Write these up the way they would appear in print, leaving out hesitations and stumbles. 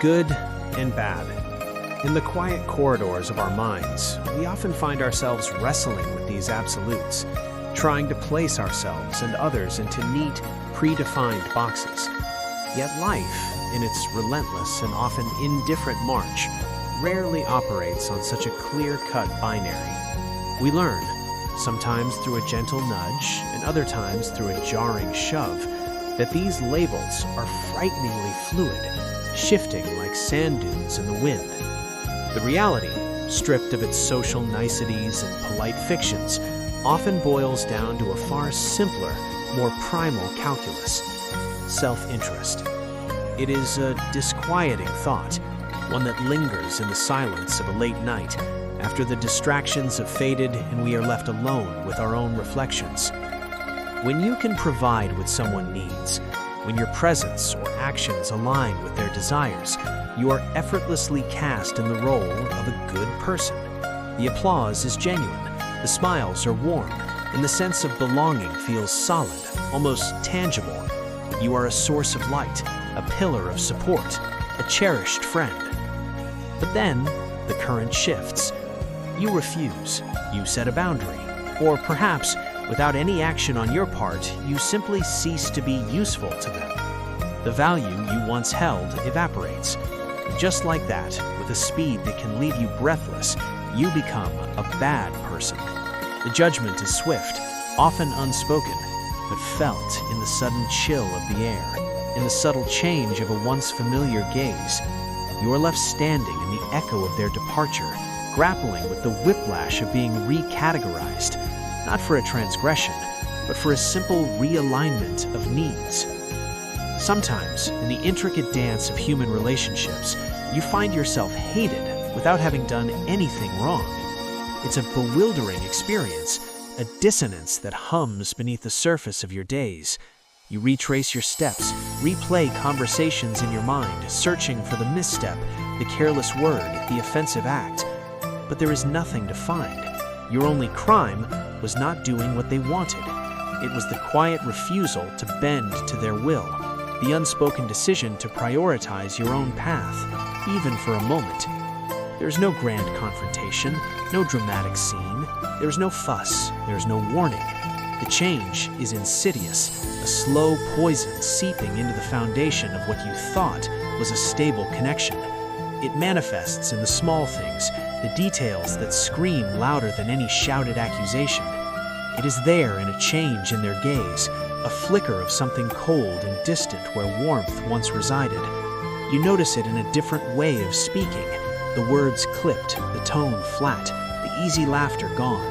Good and bad. In the quiet corridors of our minds, we often find ourselves wrestling with these absolutes, trying to place ourselves and others into neat, predefined boxes. Yet life, in its relentless and often indifferent march, rarely operates on such a clear-cut binary. We learn, sometimes through a gentle nudge and other times through a jarring shove, that these labels are frighteningly fluid, shifting like sand dunes in the wind. The reality, stripped of its social niceties and polite fictions, often boils down to a far simpler, more primal calculus: self-interest. It is a disquieting thought, one that lingers in the silence of a late night, after the distractions have faded and we are left alone with our own reflections. When you can provide what someone needs, when your presence or actions align with their desires, you are effortlessly cast in the role of a good person. The applause is genuine, the smiles are warm, and the sense of belonging feels solid, almost tangible. You are a source of light, a pillar of support, a cherished friend. But then, the current shifts. You refuse, you set a boundary, or perhaps, without any action on your part, you simply cease to be useful to them. The value you once held evaporates. And just like that, with a speed that can leave you breathless, you become a bad person. The judgment is swift, often unspoken, but felt in the sudden chill of the air, in the subtle change of a once familiar gaze. You are left standing in the echo of their departure, grappling with the whiplash of being recategorized, not for a transgression, but for a simple realignment of needs. Sometimes, in the intricate dance of human relationships, you find yourself hated without having done anything wrong. It's a bewildering experience, a dissonance that hums beneath the surface of your days. You retrace your steps, replay conversations in your mind, searching for the misstep, the careless word, the offensive act. But there is nothing to find. Your only crime was not doing what they wanted. It was the quiet refusal to bend to their will, the unspoken decision to prioritize your own path, even for a moment. There's no grand confrontation, no dramatic scene. There's no fuss, there's no warning. The change is insidious, a slow poison seeping into the foundation of what you thought was a stable connection. It manifests in the small things, the details that scream louder than any shouted accusation. It is there in a change in their gaze, a flicker of something cold and distant where warmth once resided. You notice it in a different way of speaking, the words clipped, the tone flat, the easy laughter gone.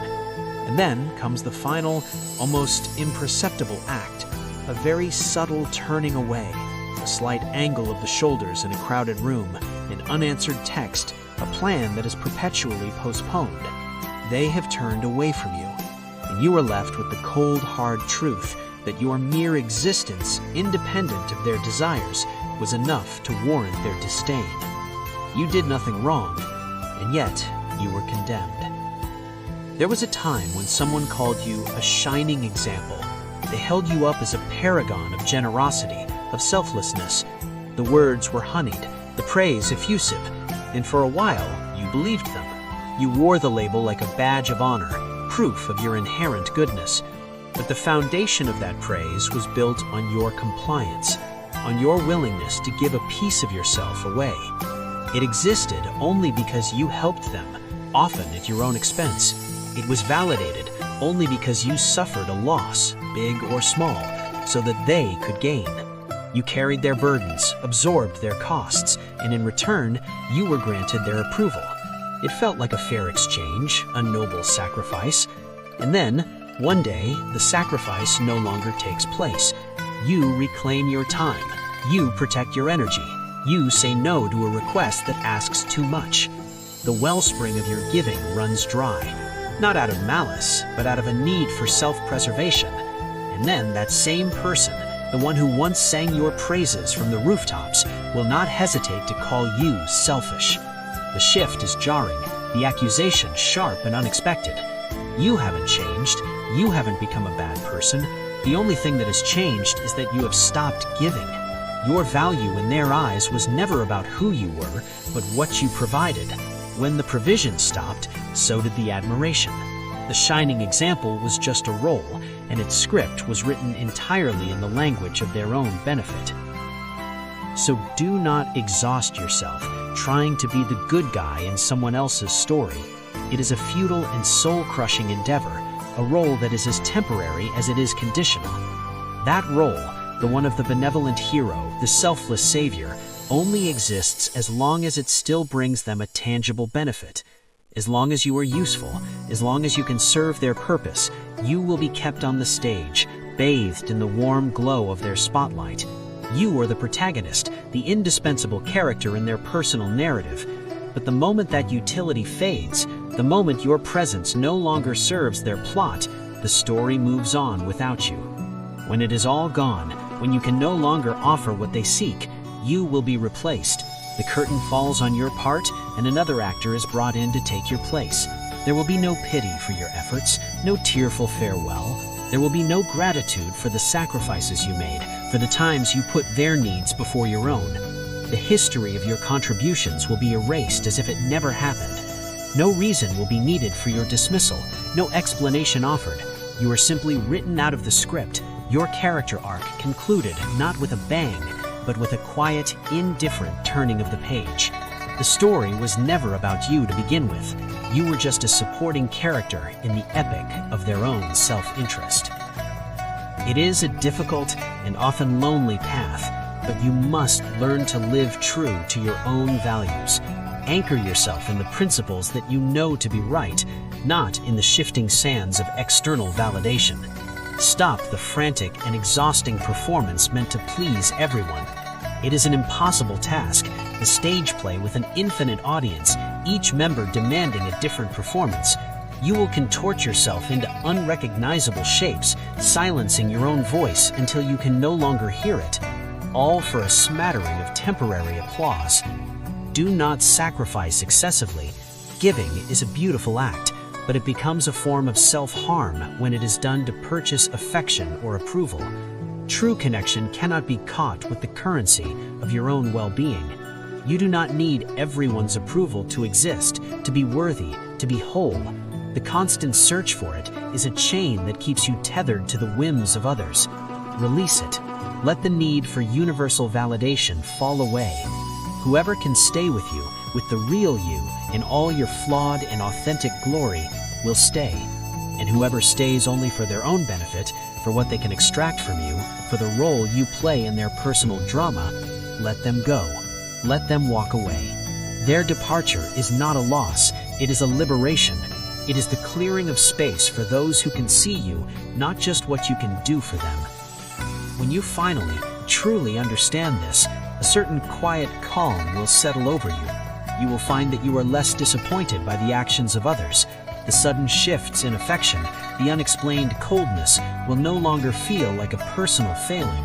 And then comes the final, almost imperceptible act, a very subtle turning away, a slight angle of the shoulders in a crowded room, an unanswered text, a plan that is perpetually postponed. They have turned away from you, and you are left with the cold, hard truth that your mere existence, independent of their desires, was enough to warrant their disdain. You did nothing wrong, and yet you were condemned. There was a time when someone called you a shining example. They held you up as a paragon of generosity, of selflessness. The words were honeyed, the praise effusive, and for a while you believed them. You wore the label like a badge of honor, proof of your inherent goodness. But the foundation of that praise was built on your compliance, on your willingness to give a piece of yourself away. It existed only because you helped them, often at your own expense. It was validated only because you suffered a loss, big or small, so that they could gain. You carried their burdens, absorbed their costs, and in return, you were granted their approval. It felt like a fair exchange, a noble sacrifice. And then, one day, the sacrifice no longer takes place. You reclaim your time. You protect your energy. You say no to a request that asks too much. The wellspring of your giving runs dry, not out of malice, but out of a need for self-preservation. And then that same person, the one who once sang your praises from the rooftops, will not hesitate to call you selfish. The shift is jarring, the accusation sharp and unexpected. You haven't changed. You haven't become a bad person. The only thing that has changed is that you have stopped giving. Your value in their eyes was never about who you were, but what you provided. When the provision stopped, so did the admiration. The shining example was just a role, and its script was written entirely in the language of their own benefit. So do not exhaust yourself trying to be the good guy in someone else's story. It is a futile and soul-crushing endeavor, a role that is as temporary as it is conditional. That role, the one of the benevolent hero, the selfless savior, only exists as long as it still brings them a tangible benefit. As long as you are useful, as long as you can serve their purpose, you will be kept on the stage, bathed in the warm glow of their spotlight. You are the protagonist, the indispensable character in their personal narrative. But the moment that utility fades, the moment your presence no longer serves their plot, the story moves on without you. When it is all gone, when you can no longer offer what they seek, you will be replaced. The curtain falls on your part, and another actor is brought in to take your place. There will be no pity for your efforts, no tearful farewell. There will be no gratitude for the sacrifices you made, for the times you put their needs before your own. The history of your contributions will be erased as if it never happened. No reason will be needed for your dismissal, no explanation offered. You are simply written out of the script, your character arc concluded not with a bang, but with a quiet, indifferent turning of the page. The story was never about you to begin with. You were just a supporting character in the epic of their own self-interest. It is a difficult and often lonely path, but you must learn to live true to your own values. Anchor yourself in the principles that you know to be right, not in the shifting sands of external validation. Stop the frantic and exhausting performance meant to please everyone. It is an impossible task, the stage play with an infinite audience, each member demanding a different performance. You will contort yourself into unrecognizable shapes, silencing your own voice until you can no longer hear it, all for a smattering of temporary applause. Do not sacrifice excessively. Giving is a beautiful act, but it becomes a form of self-harm when it is done to purchase affection or approval. True connection cannot be caught with the currency of your own well-being. You do not need everyone's approval to exist, to be worthy, to be whole. The constant search for it is a chain that keeps you tethered to the whims of others. Release it. Let the need for universal validation fall away. Whoever can stay with you, with the real you, in all your flawed and authentic glory, will stay. And whoever stays only for their own benefit, for what they can extract from you, for the role you play in their personal drama, let them go. Let them walk away. Their departure is not a loss, it is a liberation. It is the clearing of space for those who can see you, not just what you can do for them. When you finally, truly understand this, a certain quiet calm will settle over you. You will find that you are less disappointed by the actions of others. The sudden shifts in affection, the unexplained coldness, will no longer feel like a personal failing.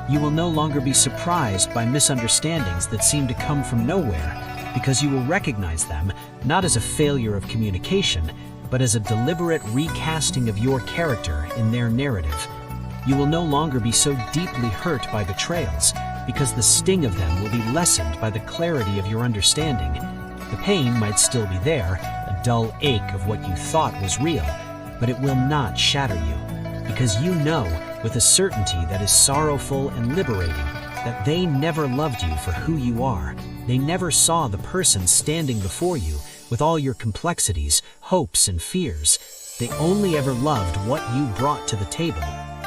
You will no longer be surprised by misunderstandings that seem to come from nowhere, because you will recognize them not as a failure of communication, but as a deliberate recasting of your character in their narrative. You will no longer be so deeply hurt by betrayals, because the sting of them will be lessened by the clarity of your understanding. The pain might still be there, a dull ache of what you thought was real, but it will not shatter you, because you know, with a certainty that is sorrowful and liberating, that they never loved you for who you are. They never saw the person standing before you with all your complexities, hopes, and fears. They only ever loved what you brought to the table.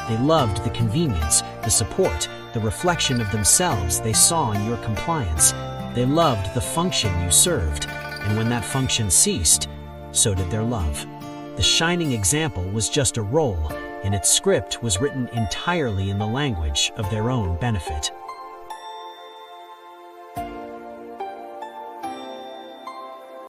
They loved the convenience, the support, the reflection of themselves they saw in your compliance. They loved the function you served, and when that function ceased, so did their love. The shining example was just a role, and its script was written entirely in the language of their own benefit.